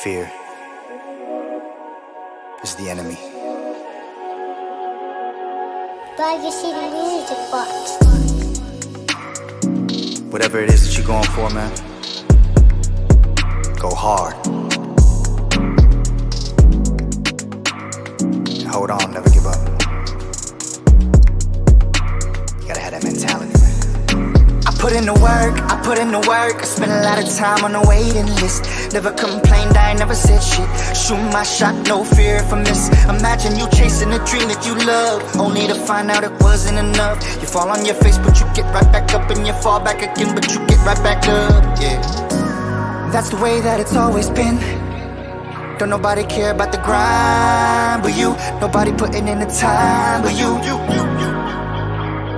Fear is the enemy. Whatever it is that you're going for, man, go hard. And hold on, never give up. You gotta have that mentality, man. I put in the work, I spent a lot of time on the waiting list. Never complained, I ain't never said shit. Shoot my shot, no fear if I miss. Imagine you chasing a dream that you love, only to find out it wasn't enough. You fall on your face, but you get right back up. And you fall back again, but you get right back up, yeah. That's the way that it's always been. Don't nobody care about the grind but you. Nobody putting in the time but you.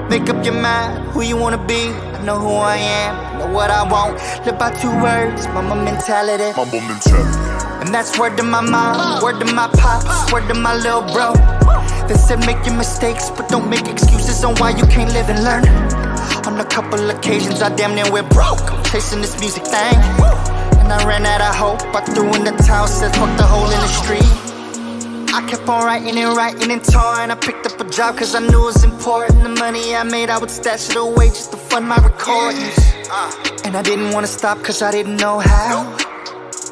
Make up your mind who you wanna be. I know who I am, know what I want. Live by 2 words, mama mentality. And that's word to my mom, word to my pops, word to my little bro. They said make your mistakes, but don't make excuses on why you can't live and learn. On a couple occasions I damn near went broke, chasing this music thing. And I ran out of hope, I threw in the towel, said fuck the hole in the street. I kept on writing and touring. I picked up a job cause I knew it was important. The money I made, I would stash it away just to fund my recordings. And I didn't wanna stop cause I didn't know how.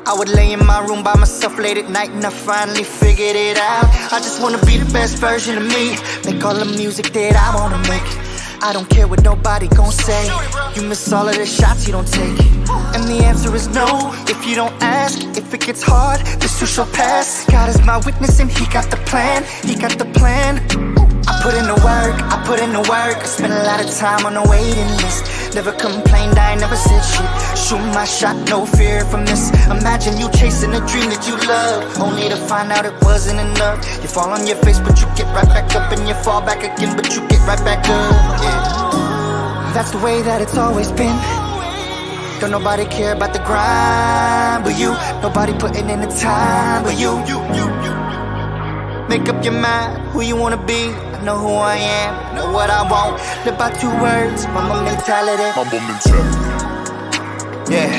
I would lay in my room by myself late at night and I finally figured it out. I just wanna be the best version of me, make all the music that I wanna make. I don't care what nobody gon' say. You miss all of the shots you don't take. And the answer is no, if you don't ask. If it gets hard, this too shall pass. God is my witness and he got the plan. He got the plan. I put in the work, I spent a lot of time on the waiting list. Never complained, I ain't never said shit. Shoot my shot, no fear if I miss. Imagine you chasing a dream that you love, only to find out it wasn't enough. You fall on your face, but you get right back up. And you fall back again, but you get right back up, yeah. That's the way that it's always been. Don't nobody care about the grind but you. Nobody putting in the time but you. Make up your mind who you wanna be. I know who I am, know what I want. Live by 2 words, mama mentality. Yeah.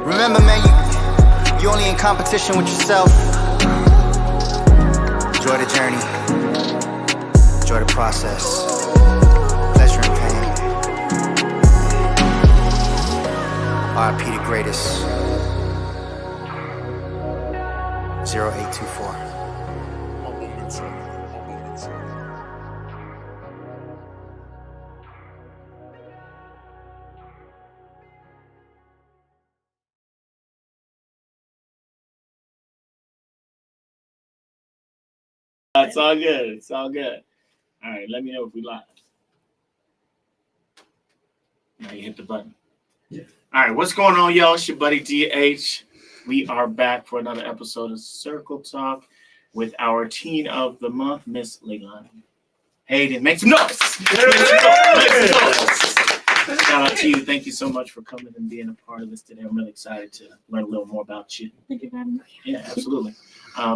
Remember, man, you only in competition with yourself. Enjoy the journey. Enjoy the process. Pleasure and pain. R.I.P. the greatest. 0824. It's all good. It's all good. All right, let me know if we live. Now you hit the button. Yeah. All right, what's going on, y'all? It's your buddy DH. We are back for another episode of Circle Talk with our teen of the month, Miss Leilani Hayden. Make some noise. Shout out to you. Thank you so much for coming and being a part of this today. I'm really excited to learn a little more about you. Thank you very much. Yeah, absolutely.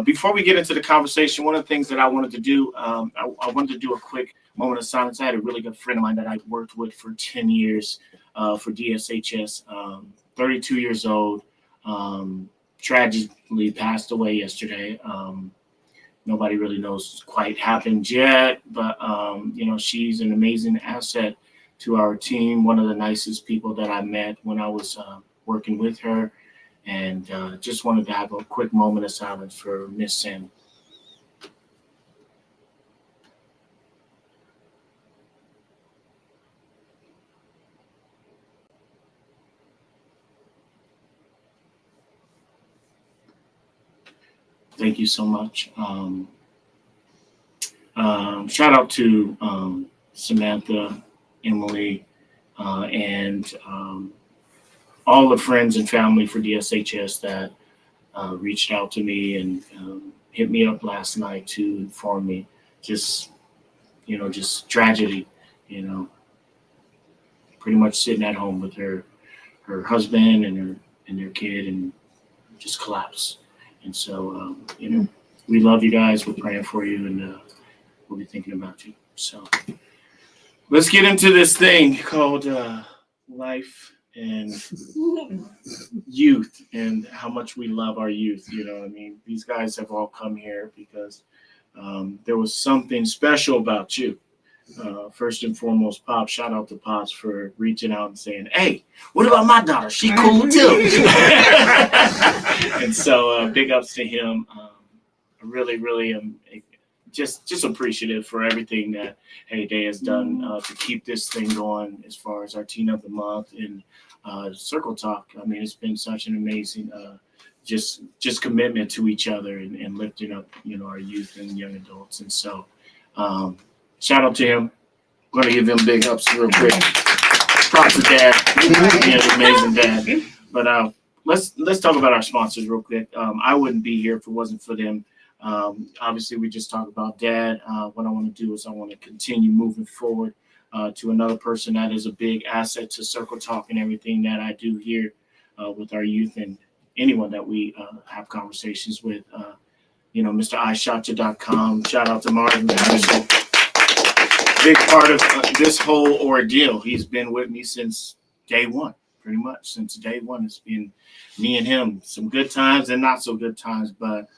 Before we get into the conversation, one of the things that I wanted to do, I wanted to do a quick moment of silence. I had a really good friend of mine that I worked with for 10 years for DSHS, 32 years old, tragically passed away yesterday. Nobody really knows quite happened yet, but, she's an amazing asset to our team, one of the nicest people that I met when I was working with her. And just wanted to have a quick moment of silence for Miss Sam. Thank you so much. Shout out to Samantha, Emily, and all the friends and family for DSHS that reached out to me and hit me up last night to inform me just tragedy, pretty much sitting at home with her husband and their kid and just collapsed. And so, we love you guys. We're praying for you and we'll be thinking about you. So let's get into this thing called life and youth and how much we love our youth. You know what I mean? These guys have all come here because there was something special about you. First and foremost, Pop, shout out to Pops for reaching out and saying, hey, what about my daughter? She cool too. And so big ups to him. I really am just appreciative for everything that Hayday has done to keep this thing going as far as our Teen of the Month and Circle Talk. I mean, it's been such an amazing just commitment to each other and lifting up, our youth and young adults. And so shout out to him. I'm going to give him big ups real quick. Props to Dad. Amazing dad. But let's talk about our sponsors real quick. I wouldn't be here if it wasn't for them. Obviously, we just talked about Dad. What I want to do is I want to continue moving forward to another person that is a big asset to Circle Talk and everything that I do here with our youth and anyone that we have conversations with. Mr. iShotYou.com. Shout out to Martin. Big part of this whole ordeal. He's been with me since day one, pretty much. Since day one, it's been me and him. Some good times and not so good times, but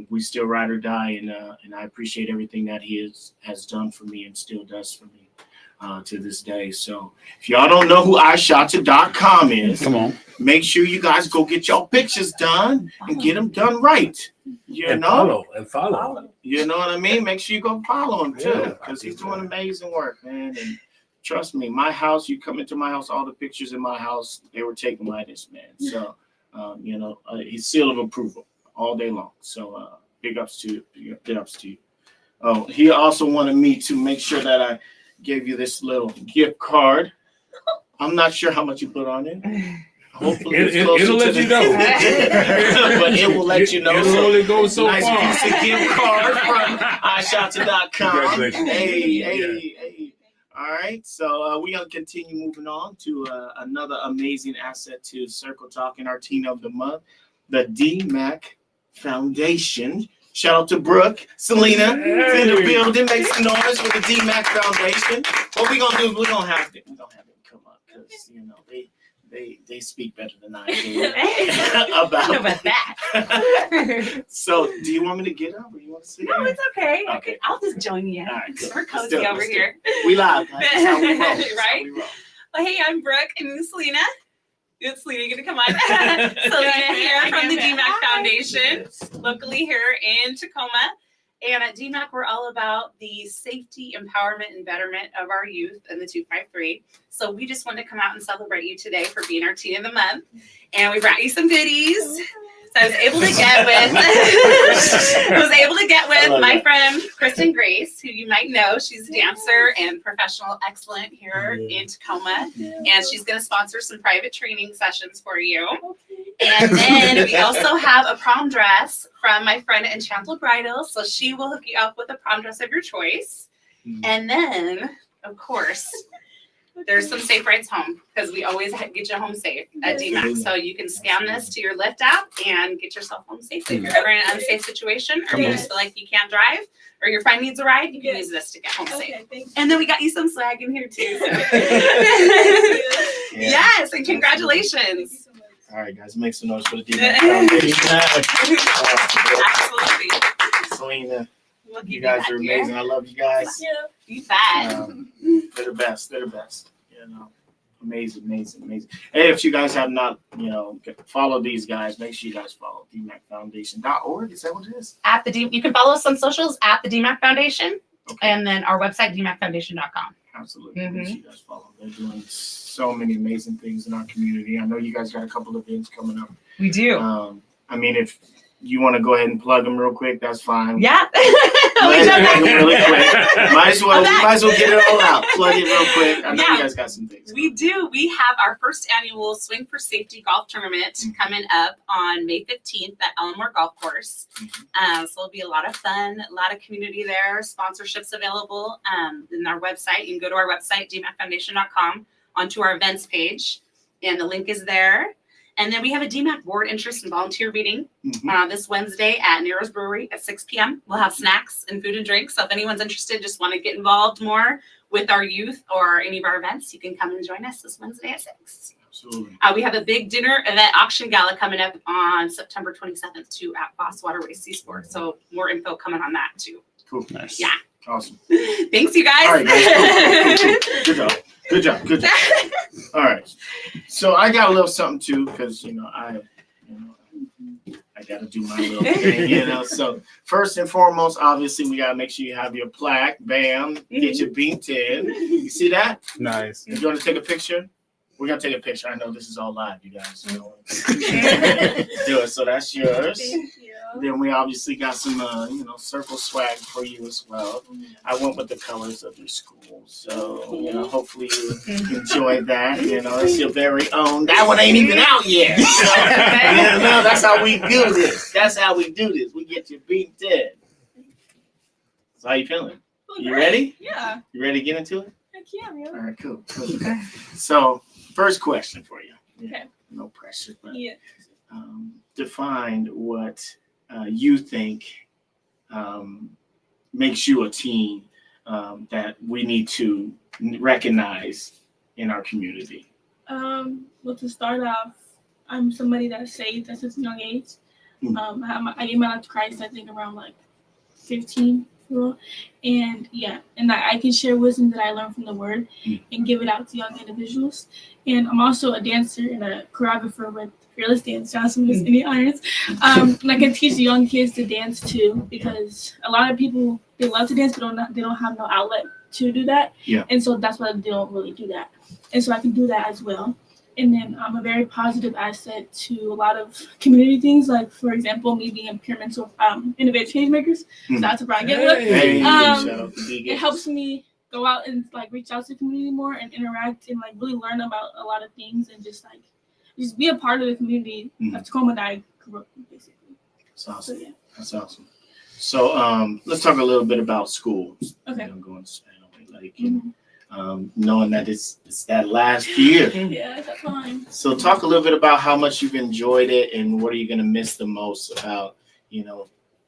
we still ride or die, and I appreciate everything that he has done for me and still does for me to this day. So if y'all don't know who iShotYou.com is, come on, make sure you guys go get y'all pictures done and get them done right. Follow. You know what I mean? Make sure you go follow him too, because he's doing amazing work, man. And trust me, my house, you come into my house, all the pictures in my house, they were taken by this man. So, he's seal of approval all day long. So big ups to you. Oh, he also wanted me to make sure that I gave you this little gift card. I'm not sure how much you put on it. Hopefully it'll let you know. But it will let you know. It'll only go so nice far. Nice piece of gift card from iShotYou.com. Hey. All right. So we're going to continue moving on to another amazing asset to Circle Talk and our Teen of the Month, the DMAC Foundation. Shout out to Brooke, Selena, in the building. Make some noise with the DMAC Foundation. What we're gonna do is we're gonna have them come up because they speak better than I do about that. So, do you want me to get up or you want to sit? No, it's okay. Okay, I'll just join you. All right, we're cozy over here. We live, guys. That's how we roll. Right? Well, hey, I'm Brooke and Selena. It's Selena, you gonna come on? Selena here from the DMAC Foundation, locally here in Tacoma. And at DMAC, we're all about the safety, empowerment, and betterment of our youth in the 253. So we just wanted to come out and celebrate you today for being our Teen of the Month. And we brought you some goodies. So I was able to get with my friend Kristen Grace, who you might know. She's a dancer and professional excellent here in Tacoma, and she's going to sponsor some private training sessions for you. And then we also have a prom dress from my friend Enchanted Bridal, so she will hook you up with a prom dress of your choice. And then, of course, there's some safe rides home because we always get you home safe at DMAC. So you can scan this to your Lyft app and get yourself home safely. If you're ever in an unsafe situation or you just feel like you can't drive or your friend needs a ride, you can use this to get home safe. And then we got you some swag in here too. So. Yes, and congratulations. All right, guys, make some noise for the DMAC Foundation. Absolutely. Selena, you guys are amazing. I love you guys. You bet. They're the best. Amazing. Hey, if you guys have not, followed these guys, make sure you guys follow DMACFoundation.org. Is that what it is? You can follow us on socials at the DMAC Foundation, and then our website, DMACFoundation.com. Absolutely. Make sure you guys follow. They're doing so many amazing things in our community. I know you guys got a couple of events coming up. We do. If you want to go ahead and plug them real quick, that's fine. Yeah. Really quick. Might as well get it all out. Plug it real quick. I know you guys got some things. We do. We have our first annual Swing for Safety golf tournament coming up on May 15th at Elmore Golf Course. So it'll be a lot of fun, a lot of community there, sponsorships available in our website. You can go to our website, DMACFoundation.com, onto our events page, and the link is there. And then we have a DMAC board interest and volunteer meeting this Wednesday at Nero's Brewery at 6 p.m. We'll have snacks and food and drinks. So if anyone's interested, just want to get involved more with our youth or any of our events, you can come and join us this Wednesday at 6. Absolutely. We have a big dinner event auction gala coming up on September 27th too at Boss Waterways Seasport. So more info coming on that too. Cool. Nice. Yeah. Awesome. Thanks, you guys. All right, guys. Good job. Good job. Good job. All right. So I got a little something too, because I got to do my little thing, So first and foremost, obviously, we got to make sure you have your plaque. Bam. Get your beamed in. You see that? Nice. You want to take a picture? We're going to take a picture. I know this is all live, you guys. Do it. So that's yours. Thank you. Then we obviously got some, circle swag for you as well. I went with the colors of your school. So, hopefully you enjoyed that. It's your very own. That one ain't even out yet. So, that's how we do this. That's how we do this. We get you beat dead. So how you feeling? You ready? Yeah. You ready to get into it? Heck yeah, man. All right, cool. Okay. So, first question for you. Okay. No pressure, but Yeah. define what you think makes you a teen that we need to recognize in our community. Well, to start off, I'm somebody that's saved at such a young age. Mm. I gave my life to Christ, I think, around like 15. And I can share wisdom that I learned from the Word and give it out to young individuals. And I'm also a dancer and a choreographer with Fearless Dance, Johnson, Miss Any Irons. And I can teach young kids to dance too, because a lot of people, they love to dance, but they don't have no outlet to do that. Yeah. And so that's why they don't really do that. And so I can do that as well. And then I'm a very positive asset to a lot of community things, like, for example, me being a pyramid of innovative change makers. So that's a Brian Getler. It helps me go out and reach out to the community more and interact and really learn about a lot of things and just be a part of the community of Tacoma that I grew up in, basically. That's awesome. So, yeah. That's awesome. So let's talk a little bit about school. Okay. Going to Spanaway Lake and knowing that it's that last year. Yeah, that's fine. So talk a little bit about how much you've enjoyed it and what are you going to miss the most about,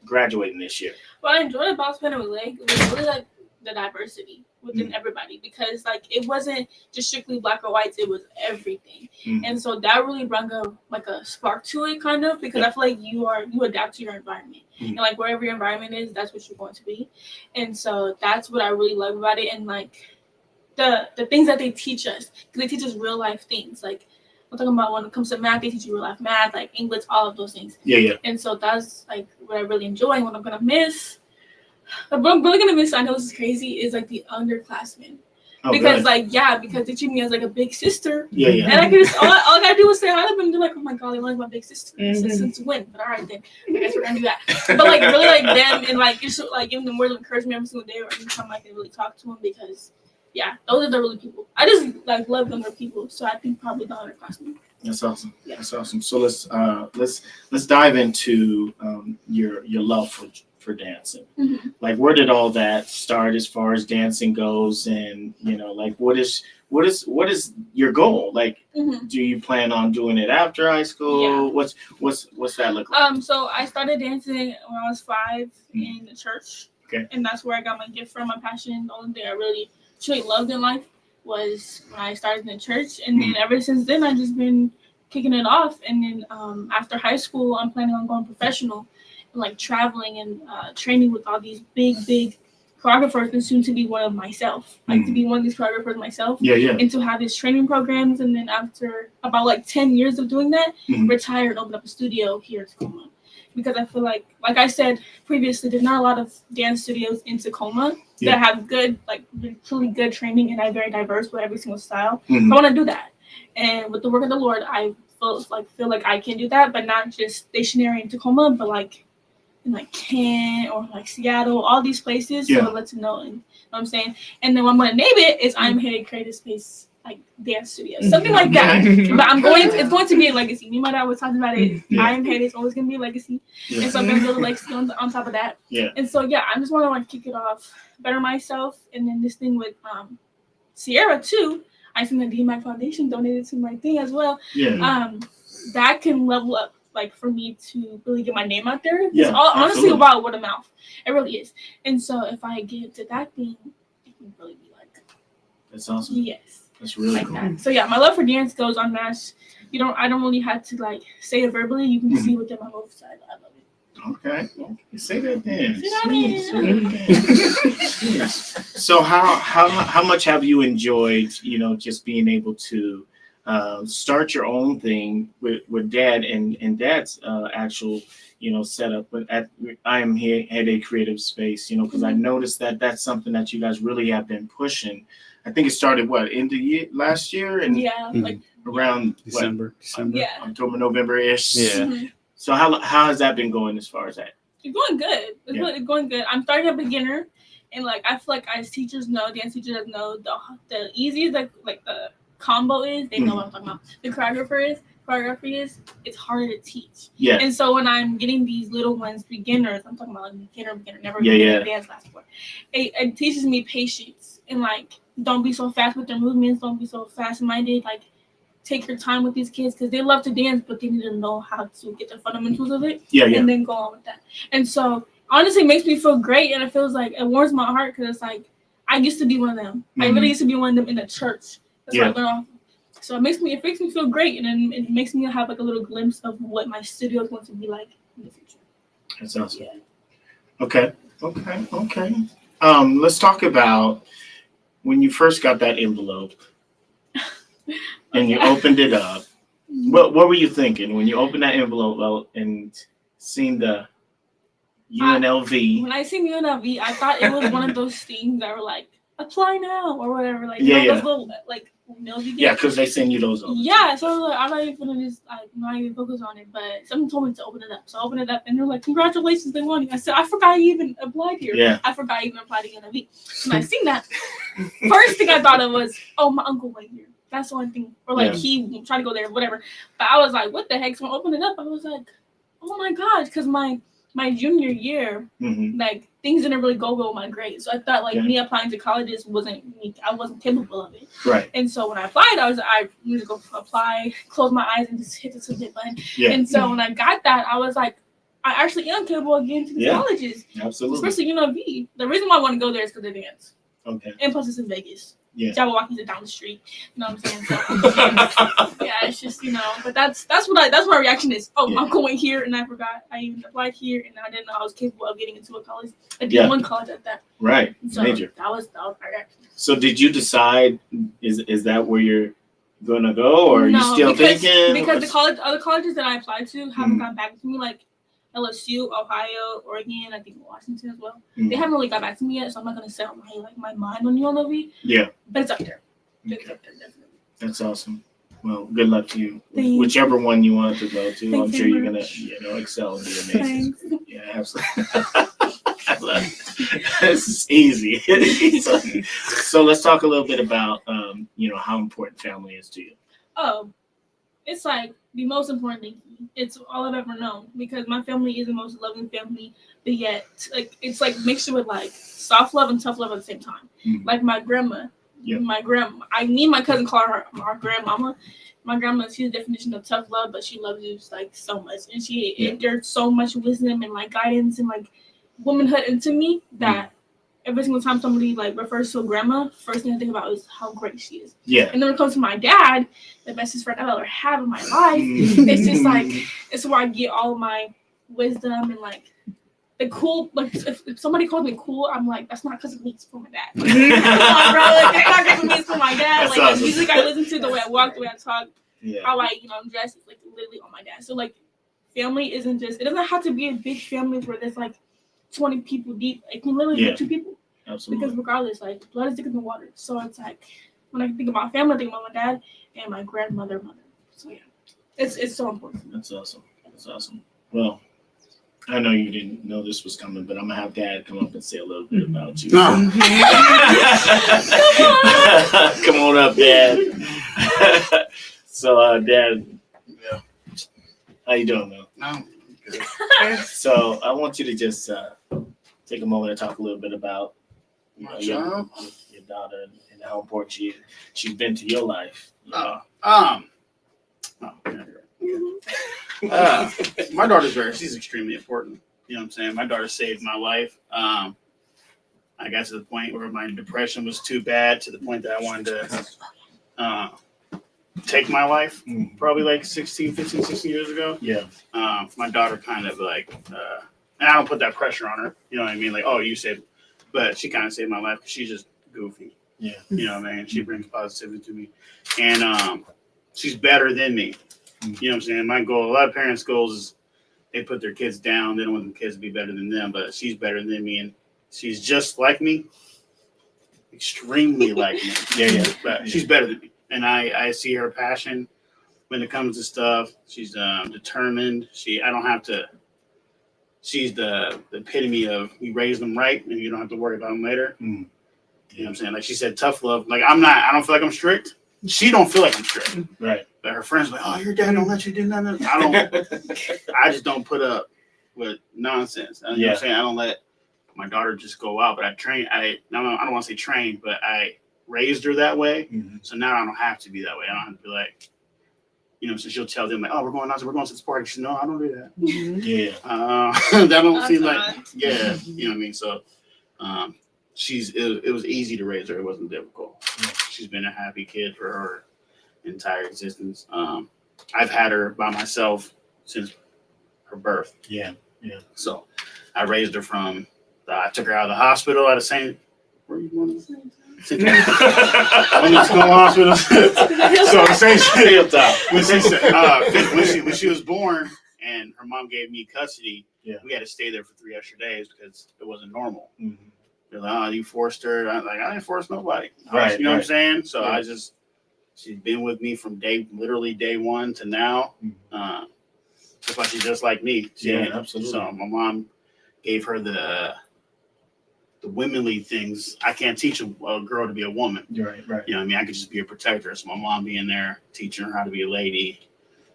graduating this year. What I enjoyed about Spanaway Lake was really the diversity within everybody, because it wasn't just strictly black or whites, it was everything. And so that really brought a spark to it, kind of, because I feel like you adapt to your environment. And wherever your environment is, that's what you're going to be. And so that's what I really love about it. And the things that they teach us, because they teach us real life things. I'm talking about when it comes to math, they teach you real life math, English, all of those things. Yeah. And so that's what I really enjoy. And what I'm gonna miss, what I'm really gonna miss, I know this is crazy, is the underclassmen. Because because they treat me as a big sister. Yeah. And I can just all I gotta do is say hi to them and they're like, oh my god, Leilani's my big sister. Since when? But all right then, I guess we're gonna do that. But really them and just giving them words of encouragement every single day or every time I can really talk to them, because those are the really people. I just love younger people, so I think probably the underclassmen. That's awesome. Yeah. That's awesome. So let's dive into your love for dancing. Where did all that start as far as dancing goes, and what is your goal? Do you plan on doing it after high school? Yeah. What's that look like? So I started dancing when I was 5 in the church. Okay. And that's where I got my gift from, my passion. The only thing I really loved in life was when I started in the church, and then ever since then I've just been kicking it off. And then after high school, I'm planning on going professional, and traveling and training with all these big choreographers, and soon to be one of myself, to be one of these choreographers myself. Yeah. And to have these training programs, and then after about 10 years of doing that, retire and open up a studio here in Tacoma. Because I feel like I said previously, there's not a lot of dance studios in Tacoma that have good, truly good training and are very diverse with every single style. I want to do that. And with the work of the Lord, I feel like I can do that, but not just stationary in Tacoma, but in Kent or Seattle, all these places. So I'll let you know, and, what I'm saying. And then what I'm going to name it is Iamhayday Creative Space. Dance studio, something like that. But it's going to be a legacy. Me and my dad was talking about it. Iamhayday is always going to be a legacy. And so I'm going to build a legacy on top of that. Yeah. And so, I just want to kick it off, better myself. And then this thing with Sierra, too. I think the DMAC Foundation donated to my thing as well. Yeah. That can level up, for me to really get my name out there. It's honestly about word of mouth. It really is. And so if I get to that thing, it can really be That's awesome. Yes. That's really like cool. that. So yeah, my love for dance goes unmatched. I don't really have to like say it verbally. You can see within my whole side. I love it. Okay. Say that then. Say that then. Yes. So how much have you enjoyed, just being able to start your own thing with Dad and Dad's actual, setup at Iamhayday Creative Space, because I noticed that that's something that you guys really have been pushing. I think it started in the year last year and like around December. yeah. October, November-ish. Yeah. So how has that been going as far as that? It's going good. It's going good. I'm starting a beginner, and like I feel like as teachers know, dance teachers know the easiest like the combo is. They know what I'm talking about. The choreography is. It's harder to teach. Yeah. And so when I'm getting these little ones, beginners, I'm talking about like beginner, never been dance class before. It teaches me patience and like don't be so fast with their movements. Don't be so fast-minded. Like take your time with these kids because they love to dance, but they need to know how to get the fundamentals of it. And then go on with that. And so honestly, it makes me feel great, and it feels like it warms my heart because it's like I used to be one of them. I really used to be one of them in the church. That's what I learned off. So it makes me feel great, and then it makes me have like a little glimpse of what my studio is going to be like in the future. That's awesome. Okay. Let's talk about when you first got that envelope and you opened it up. What were you thinking when you opened that envelope and seen the UNLV? When I seen UNLV, I thought it was one of those things that were like apply now or whatever. Like those little like emails you get. Yeah, because they send you those. Yeah, so I was like, I'm not even gonna just not even focus on it. But someone told me to open it up, so I opened it up, and they're like, "Congratulations, they won." I said, "I forgot I even applied here. Yeah. I forgot I even applied to UNLV." When I seen that, first thing I thought of was, "Oh, my uncle went here." That's the one thing, or like he tried to go there, whatever. But I was like, "What the heck?" So when I opened it up, I was like, "Oh my gosh," because my junior year, like things didn't really go well with my grades. So I thought like me applying to colleges I wasn't capable of it. Right. And so when I applied, I need to go apply, close my eyes, and just hit the submit button. Yeah. And so when I got that, I was like, I actually am capable of getting to the colleges. Absolutely. Especially UNLV. The reason why I want to go there is because of dance. Okay. And plus it's in Vegas. Yeah. Jabberwockies are down the street. You know what I'm saying? So yeah, it's just, but that's my reaction is, I'm going here and I forgot I even applied here and I didn't know I was capable of getting into a college. I did one college at that. Right. So Major. That was my reaction. So did you decide is that where you're gonna go or are you still thinking? Because other colleges that I applied to haven't gotten back to me, like LSU, Ohio, Oregon, I think Washington as well. They haven't really got back to me yet, so I'm not gonna set my mind on UNLV. Yeah. But it's up there. It's up there, definitely. That's awesome. Well, good luck to you. Thanks. Whichever one you want to go to, Thanks I'm sure you're gonna, excel and be amazing. Thanks. Yeah, absolutely. I love it. This is easy. So let's talk a little bit about, how important family is to you. Oh, it's like the most important thing. It's all I've ever known because my family is the most loving family, but yet it's like mixture with like soft love and tough love at the same time. Like my grandma. I need my cousin call her our grandmama. My grandma, she's the definition of tough love, but she loves you like so much, and she endured so much wisdom and like guidance and like womanhood into me that every single time somebody like refers to a grandma, first thing I think about is how great she is. Yeah. And then when it comes to my dad, the bestest friend I've ever had in my life, it's just like it's where I get all my wisdom and like the cool. Like if somebody calls me cool, I'm like that's not because of me, it's for my dad. Like, come on, bro, like it's not because of me, it's for my dad. That's like awesome. the music I listen to, the way I walk, the way I talk, how I I'm dressed, is like literally on my dad. So like family isn't just it doesn't have to be a big family where there's like 20 people deep. It can literally be 2 people. Absolutely. Because regardless, like blood is thicker than water. So it's like when I think about family, I think about my dad and my grandmother, mother. So yeah, it's so important. That's awesome. That's awesome. Well, I know you didn't know this was coming, but I'm gonna have Dad come up and say a little bit about you. Come on up, Dad. So, Dad, how you doing, man? No. Good. So I want you to just take a moment to talk a little bit about your daughter and how important she's been to your life. My daughter's she's extremely important. You know what I'm saying? My daughter saved my life. I I got to the point where my depression was too bad, to the point that I wanted to take my life, probably like 16 years ago. Yeah. My daughter kind of like, and I don't put that pressure on her, you know what I mean? Like, oh, you saved, but she kind of saved my life because she's just goofy. Yeah. You know what I mean? She brings positivity to me. And she's better than me. You know what I'm saying? My goal, a lot of parents' goals is they put their kids down. They don't want their kids to be better than them, but she's better than me. And she's just like me, extremely like me. Yeah. But she's better than me. And I see her passion when it comes to stuff. She's determined. I don't have to. She's the epitome of you raise them right and you don't have to worry about them later. You know what I'm saying? Like she said, tough love. Like I don't feel like I'm strict. She don't feel like I'm strict. Right. But her friends are like, oh, your dad don't let you do nothing. I just don't put up with nonsense. You know what I'm saying? I don't let my daughter just go out, but I don't want to say train, but I raised her that way. So now I don't have to be that way. I don't have to be like, you know, so she'll tell them like, oh, we're going to this party. She's no, I don't do that. Yeah. That don't seem like, you know what I mean? So it was easy to raise her. It wasn't difficult. She's been a happy kid for her entire existence. I've had her by myself since her birth. Yeah. So I raised her I took her out of the hospital at the same, where are you going? Hospital. So when she was born and her mom gave me custody, we had to stay there for 3 extra days because it wasn't normal. They're like, oh, you forced her. I didn't force nobody. Right. You know what I'm saying? So she's been with me from literally day one to now. That's why she's just like me. Absolutely. So my mom gave her the womanly things. I can't teach a girl to be a woman. Right. You know what I mean? I could just be a protector. So my mom being there, teaching her how to be a lady,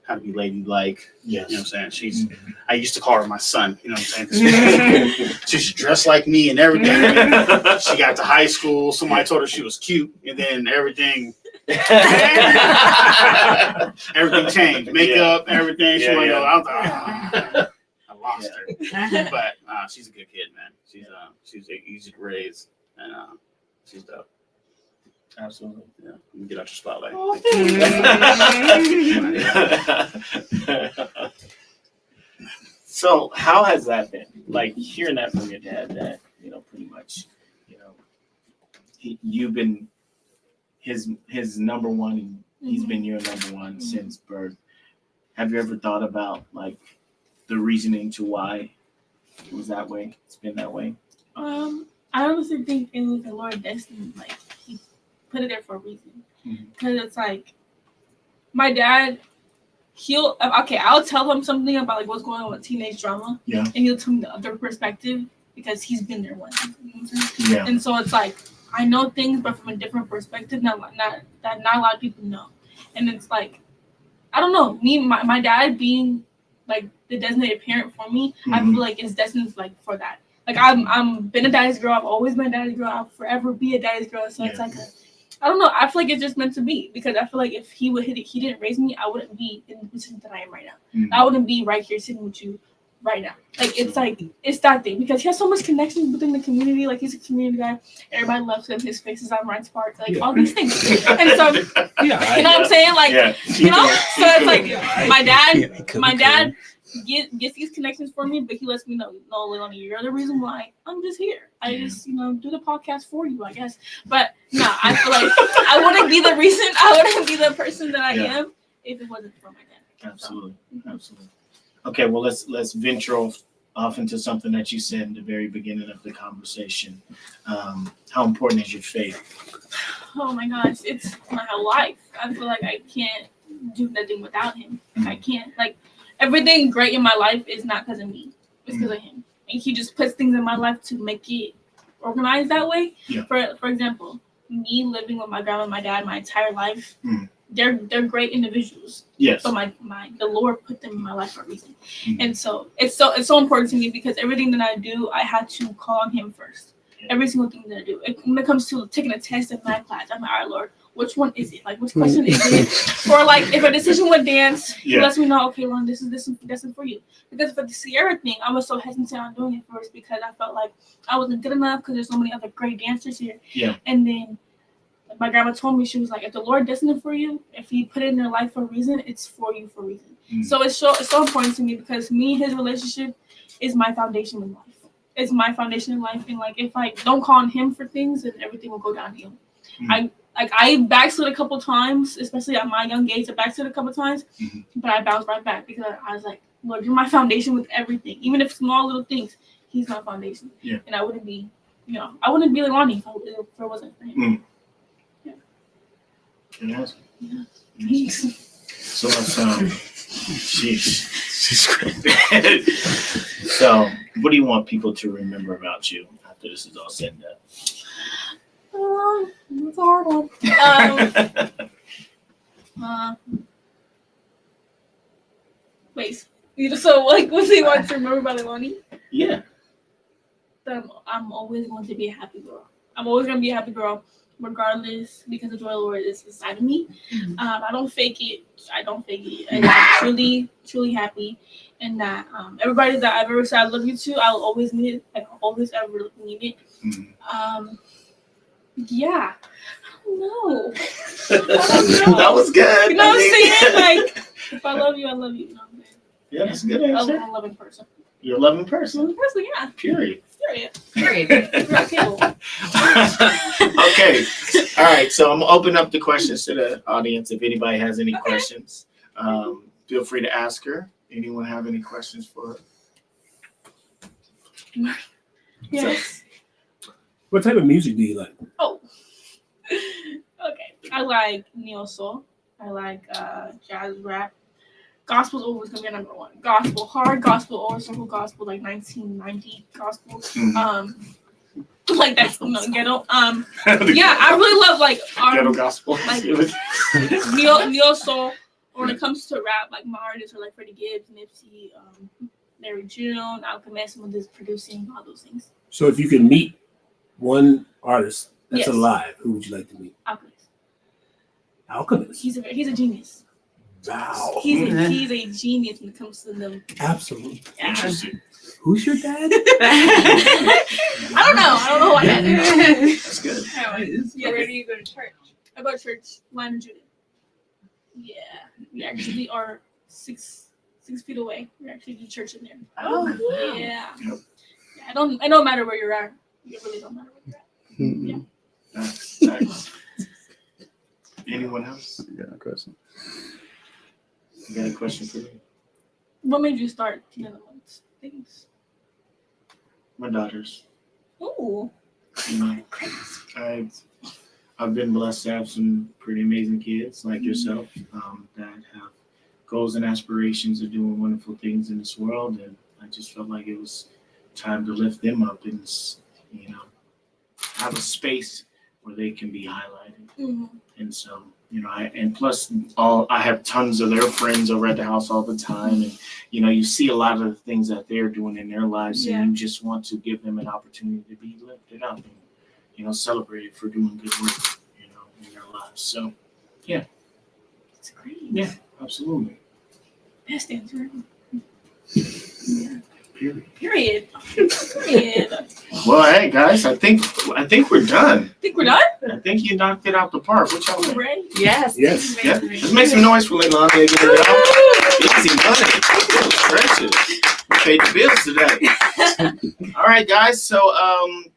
how to be ladylike. Yes. You know what I'm saying? I used to call her my son. You know what I'm saying? She's dressed like me and everything. She got to high school. Somebody told her she was cute. And then everything changed. Makeup, everything. She went, I lost her. But she's a good kid, man. She's easy to raise, and she's dope. Absolutely. Yeah. Let me get out your spotlight. So how has that been? Like hearing that from your dad, that pretty much, you've been his number one, and he's been your number one since birth. Have you ever thought about like the reasoning to why it was that way? It's been that way. I honestly think it was the Lord destiny. Like he put it there for a reason. Because it's like my dad, I'll tell him something about like what's going on with teenage drama. Yeah. And he'll tell me the other perspective because he's been there once. You know what I'm saying? Yeah. And so it's like I know things, but from a different perspective, not a lot of people know. And it's like I don't know. My dad being like the designated parent for me, I feel like it's destined like for that. Like I'm been a daddy's girl. I've always been a daddy's girl. I'll forever be a daddy's girl. So it's like I don't know. I feel like it's just meant to be because I feel like if he didn't raise me, I wouldn't be in the position that I am right now. I wouldn't be right here sitting with you right now. Like it's that thing because he has so much connections within the community. Like he's a community guy. Everybody loves him. His face is on Ryan's Park. Like all these things. And so you know what I'm saying? Like you know. So it's like my dad gets these connections for me, but he lets me know, no, Leilani, you're the reason why I'm just here. I just, do the podcast for you, I guess. But no, I feel like I wouldn't be the reason, I wouldn't be the person that I am if it wasn't for my dad. Absolutely. Absolutely. Okay, well, let's venture off into something that you said in the very beginning of the conversation. How important is your faith? Oh my gosh, it's my whole life. I feel like I can't do nothing without him. I can't, everything great in my life is not because of me. It's because of him. And he just puts things in my life to make it organized that way. Yeah. For example, me living with my grandma and my dad my entire life, they're great individuals. Yes. But the Lord put them in my life for a reason. And so it's so important to me because everything that I do, I had to call on him first. Every single thing that I do. When it comes to taking a test in math class, I'm like, all right, Lord, which one is it? Like, which question is it? Or like, if a decision would dance, he lets me know, okay, Lauren, this is for you. Because for the Sierra thing, I was so hesitant on doing it first because I felt like I wasn't good enough because there's so many other great dancers here. Yeah. And then my grandma told me, she was like, if the Lord does it for you, if He put it in your life for a reason, it's for you for a reason. So it's so important to me because me and his relationship is my foundation in life. It's my foundation in life, and like if I don't call on him for things, then everything will go downhill. I backslid a couple times, especially at my young age. I backslid a couple times, but I bounced right back because I was like, Lord, you're my foundation with everything, even if small little things. He's my foundation, and I wouldn't be, I wouldn't be Leilani if it wasn't for him. Yes. Thanks. So she's great. So, what do you want people to remember about you after this is all said and done? That's a hard one. Wait. So, like, what do you want to remember about Leilani? Yeah. That I'm always going to be a happy girl. I'm always going to be a happy girl, regardless, because the joy of the Lord is inside of me. I don't fake it. I'm truly, truly happy. And that everybody that I've ever said I love you to, I'll always need it. I'll always ever need it. Yeah. I don't know. That was good. You know what I'm saying? Like, if I love you, I love you. Yeah, that's a good answer. I'm a loving person. You're a loving person. Yeah. Period. Okay. All right. So I'm gonna open up the questions to the audience. If anybody has any questions, feel free to ask her. Anyone have any questions for her? Yes. What type of music do you like? Oh. Okay. I like neo soul. I like jazz rap. Gospel's always gonna be number one. Gospel, hard gospel, old school gospel, like 1990 gospel. Like that's ghetto. Yeah, I really love like ghetto gospel. Like neo soul. Or when it comes to rap, like my artists are like Freddie Gibbs, Nipsey, Mary June, Alchemist, someone that's producing all those things. So if you could meet one artist that's Yes. alive, who would you like to meet? Alchemist. Alchemist. He's a genius. Wow. He's a genius when it comes to them. Absolutely. Yeah. Interesting. Who's your dad? I don't know who my dad is. That's good. Yeah, where do you go to church? I go to church, Line Judah. Yeah, we actually are 6 feet away. We actually do church in there. Oh, Yeah. Yep. Yeah, it don't matter where you're at. It really don't matter where you're at. Yeah. Nice. Anyone else? You got a question? You got a question for me? What made you start things? My daughters. Ooh. I've been blessed to have some pretty amazing kids like yourself that have goals and aspirations of doing wonderful things in this world, and I just felt like it was time to lift them up and have a space where they can be highlighted. And so I have tons of their friends over at the house all the time, and you see a lot of the things that they're doing in their lives, and you just want to give them an opportunity to be lifted up and celebrated for doing good work in their lives. So It's great. yeah, absolutely. Best answer. Period. Period. Well, hey guys, I think we're done. Think we're done? I think you knocked it out the park. What y'all think? Ready? yes. Yes. Yeah. Let's make some noise for Leilani again. Easy money. Precious. We paid the bills today. All right, guys. So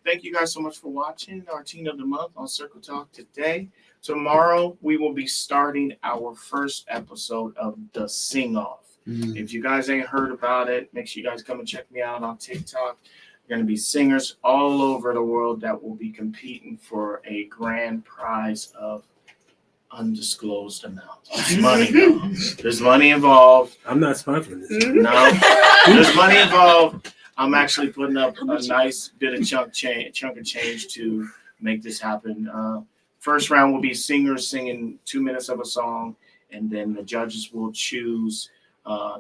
thank you guys so much for watching our Teen of the Month on Circle Talk today. Tomorrow we will be starting our first episode of the Sing Off. If you guys ain't heard about it, make sure you guys come and check me out on TikTok. There are going to be singers all over the world that will be competing for a grand prize of undisclosed amount. There's money, though. There's money involved. I'm not sponsoring this. No, there's money involved. I'm actually putting up a nice bit of chunk of change to make this happen. First round will be singers singing 2 minutes of a song, and then the judges will choose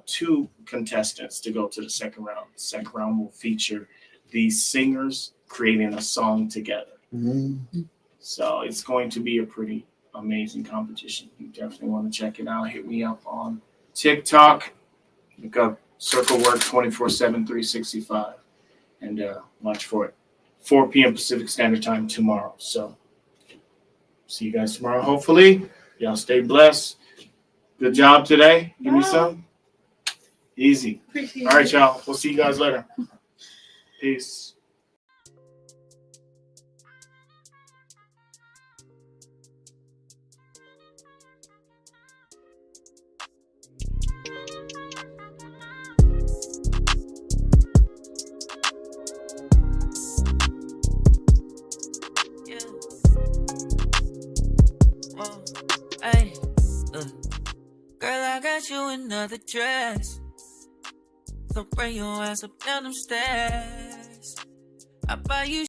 2 contestants to go to the second round. The second round will feature these singers creating a song together. So it's going to be a pretty amazing competition. You definitely want to check it out. Hit me up on TikTok. Look up Circle Work 24/7, 365, and watch for it. 4 p.m. Pacific Standard Time tomorrow. So see you guys tomorrow. Hopefully, y'all stay blessed. Good job today. Give me some. Easy. Appreciate All right, it. y'all. We'll see you guys later. Peace. Hey, girl, I got you another dress. So bring your ass up down them stairs. I buy you